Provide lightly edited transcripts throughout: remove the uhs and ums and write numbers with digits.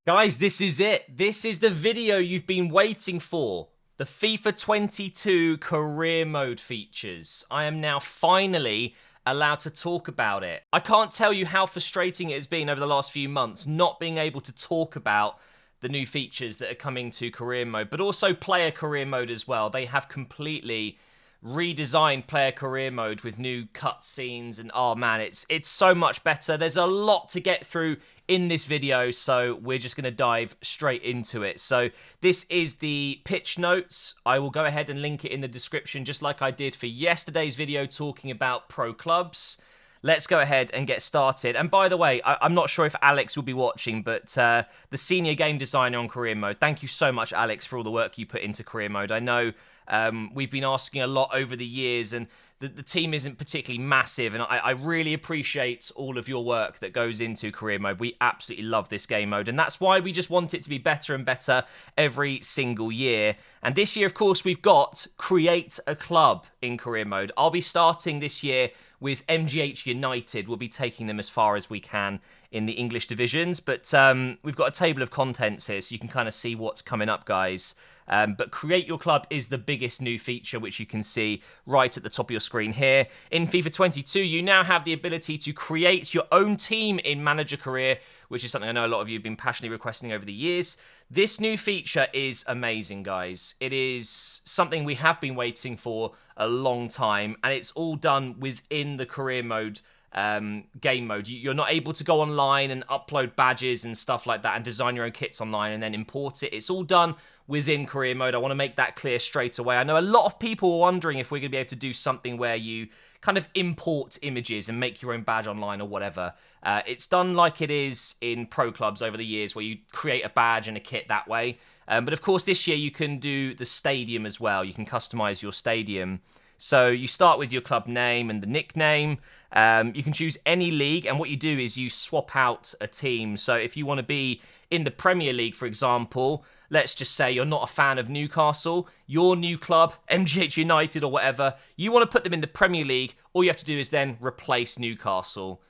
Guys, this is it. This is the video you've been waiting for. The FIFA 22 career mode features. I am now finally allowed to talk about it. I can't tell you how frustrating it has been over the last few months not being able to talk about the new features that are coming to career mode, but also player career mode as well. They have completely redesigned player career mode with new cutscenes, and oh man, it's so much better. There's a lot to get through in this video, so we're just going to dive straight into it. So this is the pitch notes. I will go ahead and link it in the description just like I did for yesterday's video talking about pro clubs. Let's go ahead and get started. And by the way, I'm not sure if Alex will be watching, but the senior game designer on career mode, thank you so much, Alex, for all the work you put into career mode. I know we've been asking a lot over the years, and the team isn't particularly massive, and I really appreciate all of your work that goes into career mode. We absolutely love this game mode, and that's why we just want it to be better and better every single year. And this year, of course, we've got Create a Club in career mode. I'll be starting this year with MGH United. We'll be taking them as far as we can in the English divisions, but we've got a table of contents here so you can kind of see what's coming up, guys. But Create Your Club is the biggest new feature, which you can see right at the top of your screen here. In FIFA 22, you now have the ability to create your own team in Manager Career, which is something I know a lot of you have been passionately requesting over the years. This new feature is amazing, guys. It is something we have been waiting for a long time, and it's all done within the career mode game mode. You're not able to go online and upload badges and stuff like that and design your own kits online and then import it. It's all done within career mode. I want to make that clear straight away. I know a lot of people were wondering if we're going to be able to do something where you kind of import images and make your own badge online or whatever. It's done like it is in pro clubs over the years, where you create a badge and a kit that way. But of course, this year you can do the stadium as well. You can customize your stadium. So you start with your club name and the nickname. You can choose any league, and what you do is you swap out a team. So if you want to be in the Premier League, for example, let's just say you're not a fan of Newcastle, your new club, MGH United or whatever, you want to put them in the Premier League, all you have to do is then replace Newcastle.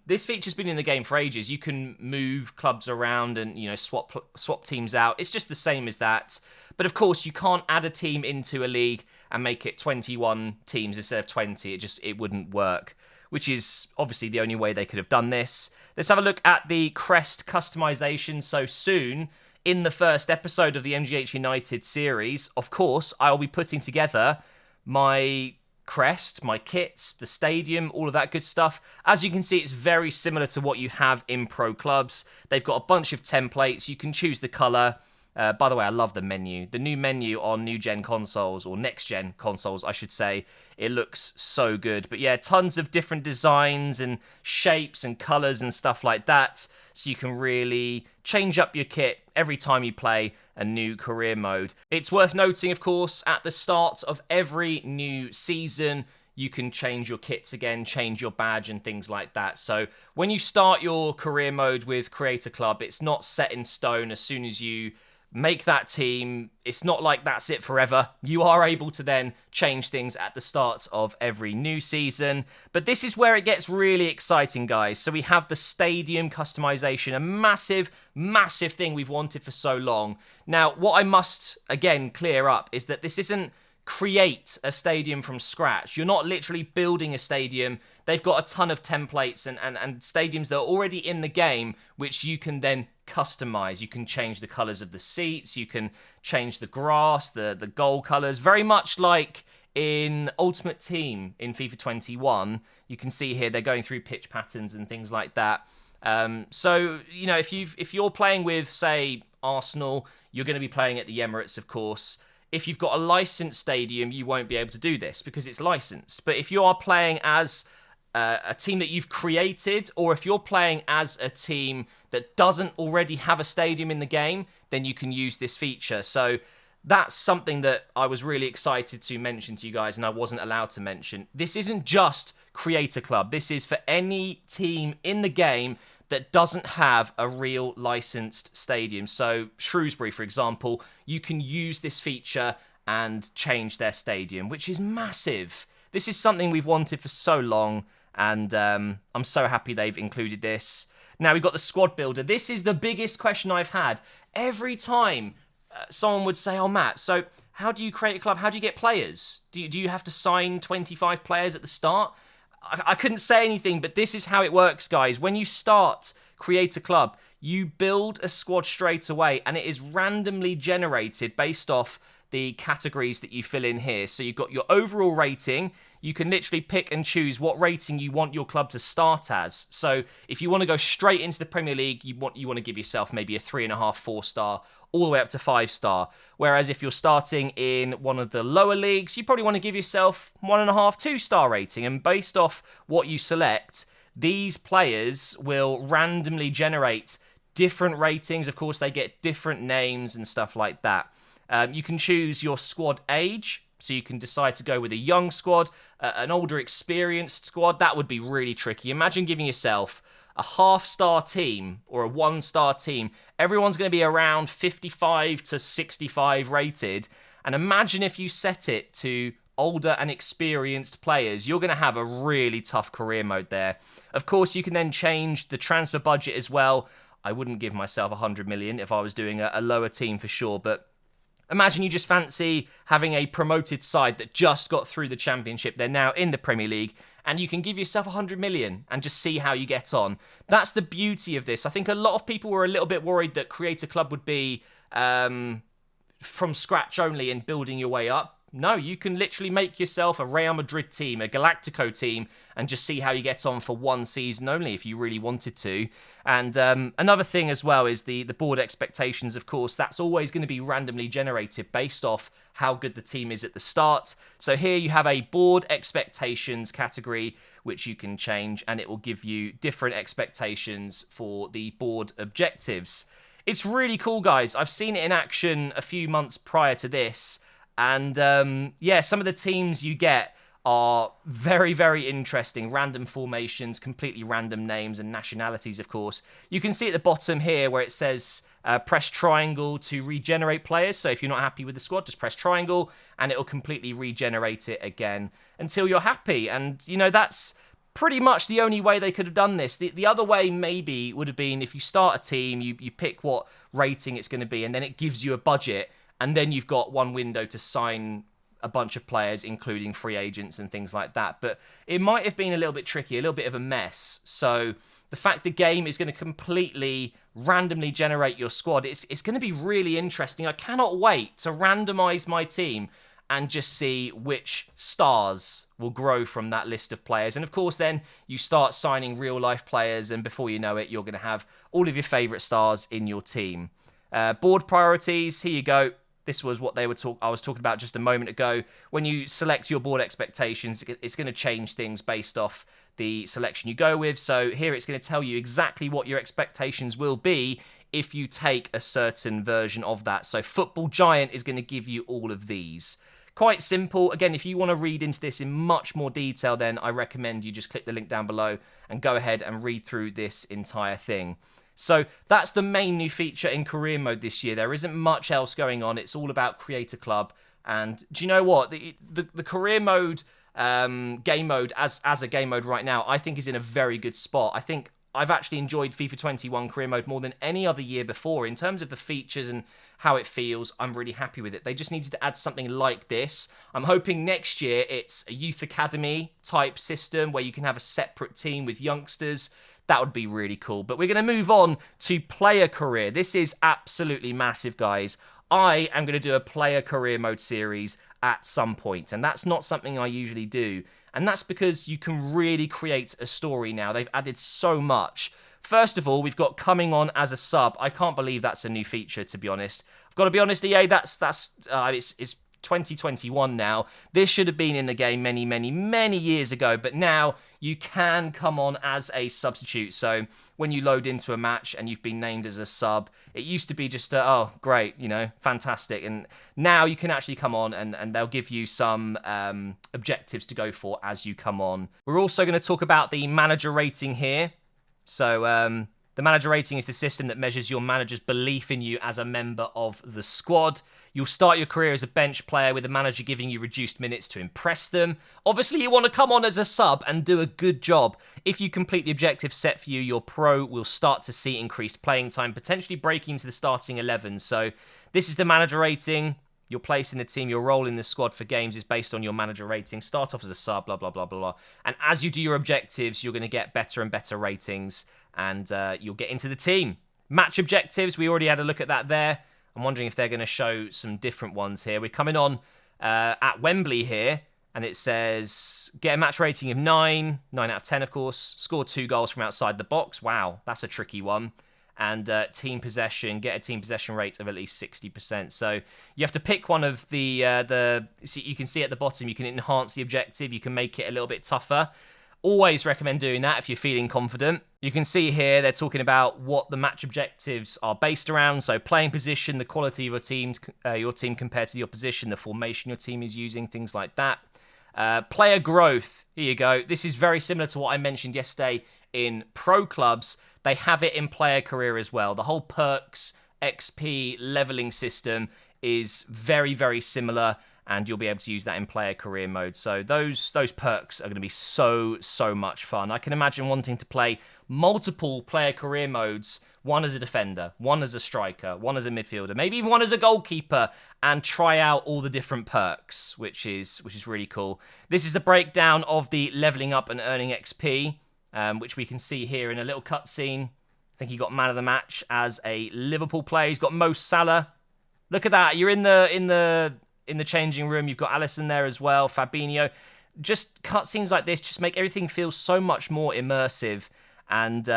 This feature's been in the game for ages. You can move clubs around and, you know, swap teams out. It's just the same as that. But of course, you can't add a team into a league and make it 21 teams instead of 20. It wouldn't work, which is obviously the only way they could have done this. Let's have a look at the crest customization. So soon, in the first episode of the MGH United series, of course, I'll be putting together my crest, my kits, the stadium, all of that good stuff. As you can see, it's very similar to what you have in pro clubs. They've got a bunch of templates. You can choose the color. By the way, I love the menu. The new menu on new-gen consoles, or next-gen consoles, I should say. It looks so good. But yeah, tons of different designs and shapes and colors and stuff like that. So you can really change up your kit every time you play a new career mode. It's worth noting, of course, at the start of every new season, you can change your kits again, change your badge and things like that. So when you start your career mode with Create a Club, it's not set in stone as soon as you make that team. It's not like that's it forever. You are able to then change things at the start of every new season. But this is where it gets really exciting, guys. So we have the stadium customization, a massive, massive thing we've wanted for so long. Now, what I must, again, clear up is that this isn't create a stadium from scratch. You're not literally building a stadium. They've got a ton of templates and stadiums that are already in the game, which you can then customize. You can change the colors of the seats. You can change the grass, the goal colors, very much like in Ultimate Team in FIFA 21. You can see here they're going through pitch patterns and things like that. So, you know, if you're playing with, say, Arsenal, you're going to be playing at the Emirates, of course. If you've got a licensed stadium, you won't be able to do this because it's licensed. But if you are playing as a team that you've created, or if you're playing as a team that doesn't already have a stadium in the game, then you can use this feature. So that's something that I was really excited to mention to you guys, and I wasn't allowed to mention. This isn't just Create a Club. This is for any team in the game that doesn't have a real licensed stadium. So Shrewsbury, for example, you can use this feature and change their stadium, which is massive. This is something we've wanted for so long, and I'm so happy they've included this. Now we've got the squad builder. This is the biggest question I've had. Every time someone would say, oh, Matt, so how do you create a club? How do you get players? Do you have to sign 25 players at the start? I couldn't say anything, but this is how it works, guys. When you start Create a Club, you build a squad straight away, and it is randomly generated based off the categories that you fill in here. So you've got your overall rating. You can literally pick and choose what rating you want your club to start as. So if you want to go straight into the Premier League, you want to give yourself maybe a 3.5, 4-star, all the way up to 5-star. Whereas if you're starting in one of the lower leagues, you probably want to give yourself 1.5, 2-star rating. And based off what you select, these players will randomly generate different ratings. Of course, they get different names and stuff like that. You can choose your squad age, so you can decide to go with a young squad, an older experienced squad. That would be really tricky. Imagine giving yourself a half-star team or a 1-star team. Everyone's going to be around 55 to 65 rated. And imagine if you set it to older and experienced players. You're going to have a really tough career mode there. Of course, you can then change the transfer budget as well. I wouldn't give myself 100 million if I was doing a lower team for sure, but imagine you just fancy having a promoted side that just got through the Championship. They're now in the Premier League, and you can give yourself 100 million and just see how you get on. That's the beauty of this. I think a lot of people were a little bit worried that Create a Club would be from scratch only and building your way up. No, you can literally make yourself a Real Madrid team, a Galactico team, and just see how you get on for one season only if you really wanted to. And another thing as well is the board expectations, of course. That's always going to be randomly generated based off how good the team is at the start. So here you have a board expectations category, which you can change, and it will give you different expectations for the board objectives. It's really cool, guys. I've seen it in action a few months prior to this. And yeah, some of the teams you get are very, very interesting. Random formations, completely random names and nationalities, of course. You can see at the bottom here where it says press triangle to regenerate players. So if you're not happy with the squad, just press triangle and it'll completely regenerate it again until you're happy. And, you know, that's pretty much the only way they could have done this. The other way maybe would have been if you start a team, you pick what rating it's going to be, and then it gives you a budget. And then you've got one window to sign a bunch of players, including free agents and things like that. But it might have been a little bit tricky, a little bit of a mess. So the fact the game is going to completely randomly generate your squad, it's going to be really interesting. I cannot wait to randomize my team and just see which stars will grow from that list of players. And of course, then you start signing real-life players, and before you know it, you're going to have all of your favorite stars in your team. Board priorities, here you go. This was what I was talking about just a moment ago. When you select your board expectations, it's going to change things based off the selection you go with. So here it's going to tell you exactly what your expectations will be if you take a certain version of that. So Football Giant is going to give you all of these. Quite simple. Again, if you want to read into this in much more detail, then I recommend you just click the link down below and go ahead and read through this entire thing. So that's the main new feature in career mode this year. There isn't much else going on. It's all about Create a Club. And do you know what? The career mode, game mode, as a game mode right now, I think is in a very good spot. I think I've actually enjoyed FIFA 21 career mode more than any other year before. In terms of the features and how it feels, I'm really happy with it. They just needed to add something like this. I'm hoping next year it's a youth academy type system where you can have a separate team with youngsters. That would be really cool. But we're going to move on to player career. This is absolutely massive, guys. I am going to do a player career mode series at some point, and that's not something I usually do. And that's because you can really create a story now. They've added so much. First of all, we've got coming on as a sub. I can't believe that's a new feature, to be honest. I've got to be honest, EA, it's 2021 now. This should have been in the game many, many, many years ago, but now you can come on as a substitute. So when you load into a match and you've been named as a sub, it used to be just, oh, great, you know, fantastic. And now you can actually come on and they'll give you some objectives to go for as you come on. We're also going to talk about the manager rating here. So The manager rating is the system that measures your manager's belief in you as a member of the squad. You'll start your career as a bench player with the manager giving you reduced minutes to impress them. Obviously, you want to come on as a sub and do a good job. If you complete the objective set for you, your pro will start to see increased playing time, potentially breaking into the starting 11. So this is the manager rating. Your place in the team, your role in the squad for games is based on your manager rating. Start off as a sub, blah, blah, blah, blah, blah. And as you do your objectives, you're going to get better and better ratings, and you'll get into the team. Match objectives, we already had a look at that there. I'm wondering if they're going to show some different ones here. We're coming on at Wembley here, and it says get a match rating of 9 out of 10, of course. Score 2 goals from outside the box. Wow, that's a tricky one. And team possession, get a team possession rate of at least 60%. So you have to pick one of the see, you can see at the bottom, you can enhance the objective, you can make it a little bit tougher. Always recommend doing that if you're feeling confident. You can see here they're talking about what the match objectives are based around. So playing position, the quality of your team compared to the opposition, the formation your team is using, things like that. Player growth, here you go. This is very similar to what I mentioned yesterday in pro clubs. They have it in player career as well. The whole perks, XP, leveling system is very, very similar, and you'll be able to use that in player career mode. So those perks are going to be so much fun. I can imagine wanting to play multiple player career modes, one as a defender, one as a striker, one as a midfielder, maybe even one as a goalkeeper, and try out all the different perks, which is really cool. This is a breakdown of the leveling up and earning XP, which we can see here in a little cutscene. I think he got man of the match as a Liverpool player. He's got Mo Salah. Look at that. You're in the changing room. You've got Alisson there as well, Fabinho. Just cutscenes like this just make everything feel so much more immersive. And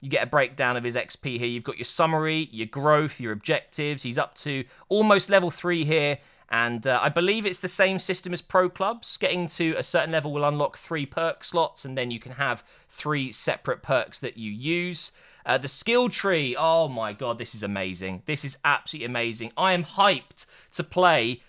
you get a breakdown of his XP here. You've got your summary, your growth, your objectives. He's up to almost level 3 here. And I believe it's the same system as pro clubs. Getting to a certain level will unlock 3 perk slots, and then you can have 3 separate perks that you use. The skill tree, oh my god, this is amazing. This is absolutely amazing. I am hyped to play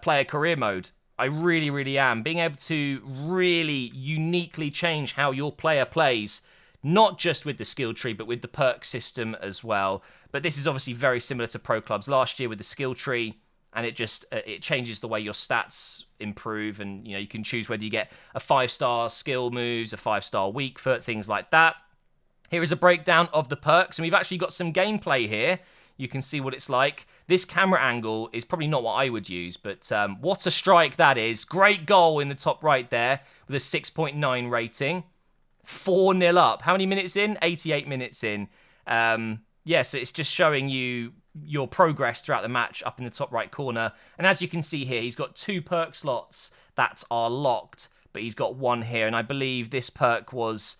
player career mode. I really am. Being able to really uniquely change how your player plays, not just with the skill tree, but with the perk system as well. But this is obviously very similar to pro clubs last year with the skill tree. And it just it changes the way your stats improve, and you can choose whether you get a 5-star skill moves, a 5-star weak foot, things like that. Here is a breakdown of the perks, and we've actually got some gameplay here. You can see what it's like. This camera angle is probably not what I would use, but what a strike that is. Great goal in the top right there with a 6.9 rating. 4-0 up. How many minutes in? 88 minutes in. Yeah, so it's just showing you your progress throughout the match up in the top right corner. And as you can see here, he's got 2 perk slots that are locked, but he's got 1 here. And I believe this perk was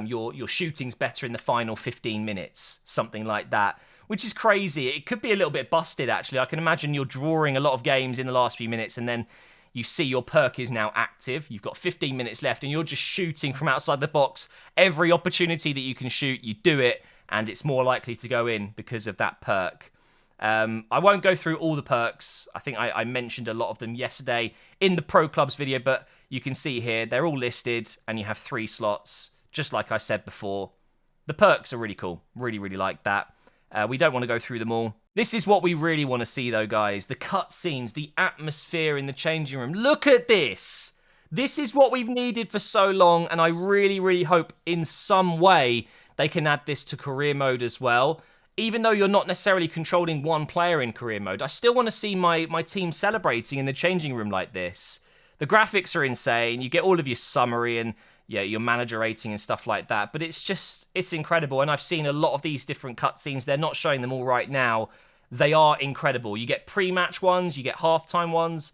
your shooting's better in the final 15 minutes, something like that, which is crazy. It could be a little bit busted, actually. I can imagine you're drawing a lot of games in the last few minutes, and then you see your perk is now active. You've got 15 minutes left, and you're just shooting from outside the box. Every opportunity that you can shoot, you do it, and it's more likely to go in because of that perk. I won't go through all the perks. I think I mentioned a lot of them yesterday in the Pro Clubs video, but you can see here, they're all listed, and you have 3 slots, just like I said before. The perks are really cool. Really like that. We don't want to go through them all. This is what we really want to see, though, guys. The cutscenes, the atmosphere in the changing room. Look at this. This is what we've needed for so long, and I really hope in some way they can add this to career mode as well. Even though you're not necessarily controlling one player in career mode, I still want to see my team celebrating in the changing room like this. The graphics are insane. You get all of your summary and your manager rating and stuff like that. But it's incredible. And I've seen a lot of these different cutscenes. They're not showing them all right now. They are incredible. You get pre-match ones, you get half-time ones,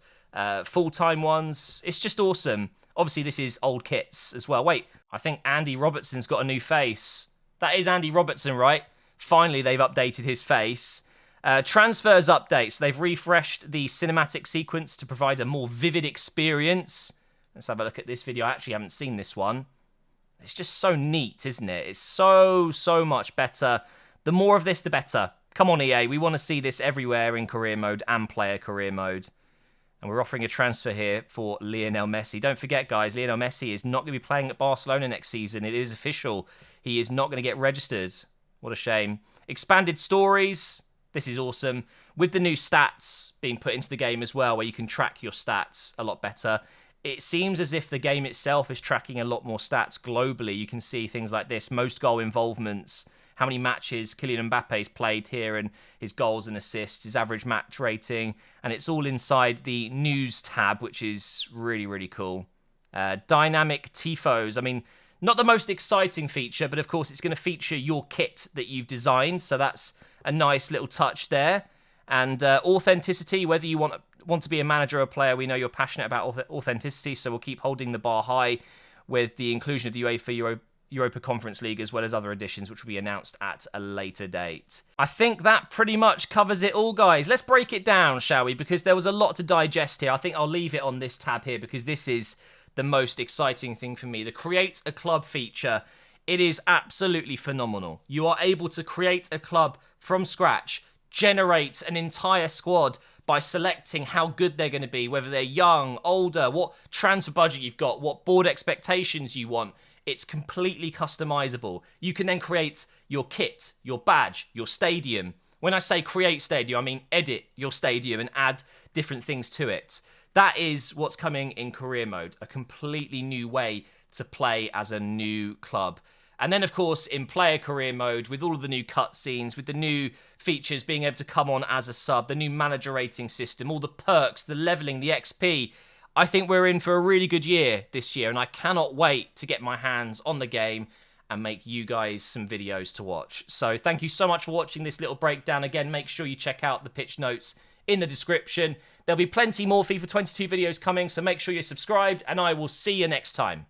full-time ones. It's just awesome. Obviously, this is old kits as well. Wait, I think Andy Robertson's got a new face. That is Andy Robertson, right? Finally, they've updated his face. Transfers updates. They've refreshed the cinematic sequence to provide a more vivid experience. Let's have a look at this video. I actually haven't seen this one. It's just so neat, isn't it? It's so much better. The more of this, the better. Come on, EA. We want to see this everywhere in career mode and player career mode. And we're offering a transfer here for Lionel Messi. Don't forget, guys, Lionel Messi is not going to be playing at Barcelona next season. It is official. He is not going to get registered. What a shame. Expanded stories. This is awesome. With the new stats being put into the game as well, where you can track your stats a lot better, it seems as if the game itself is tracking a lot more stats globally. You can see things like this. Most goal involvements, how many matches Kylian Mbappe's played here, and his goals and assists, his average match rating, and it's all inside the news tab, which is really, really cool. Dynamic tifos. I mean, not the most exciting feature, but of course it's going to feature your kit that you've designed, so that's a nice little touch there. And authenticity, whether you want to be a manager or a player, we know you're passionate about authenticity, so we'll keep holding the bar high with the inclusion of the UEFA Europa Conference League, as well as other additions, which will be announced at a later date. I think that pretty much covers it all, guys. Let's break it down, shall we? Because there was a lot to digest here. I think I'll leave it on this tab here, because this is the most exciting thing for me. The Create a Club feature, it is absolutely phenomenal. You are able to create a club from scratch, generate an entire squad by selecting how good they're going to be, whether they're young, older, what transfer budget you've got, what board expectations you want. It's completely customizable. You can then create your kit, your badge, your stadium. When I say create stadium, I mean edit your stadium and add different things to it. That is what's coming in career mode, a completely new way to play as a new club. And then, of course, in player career mode, with all of the new cutscenes, with the new features being able to come on as a sub, the new manager rating system, all the perks, the leveling, the XP, I think we're in for a really good year this year, and I cannot wait to get my hands on the game and make you guys some videos to watch. So thank you so much for watching this little breakdown. Again, make sure you check out the pitch notes in the description. There'll be plenty more FIFA 22 videos coming, so make sure you're subscribed, and I will see you next time.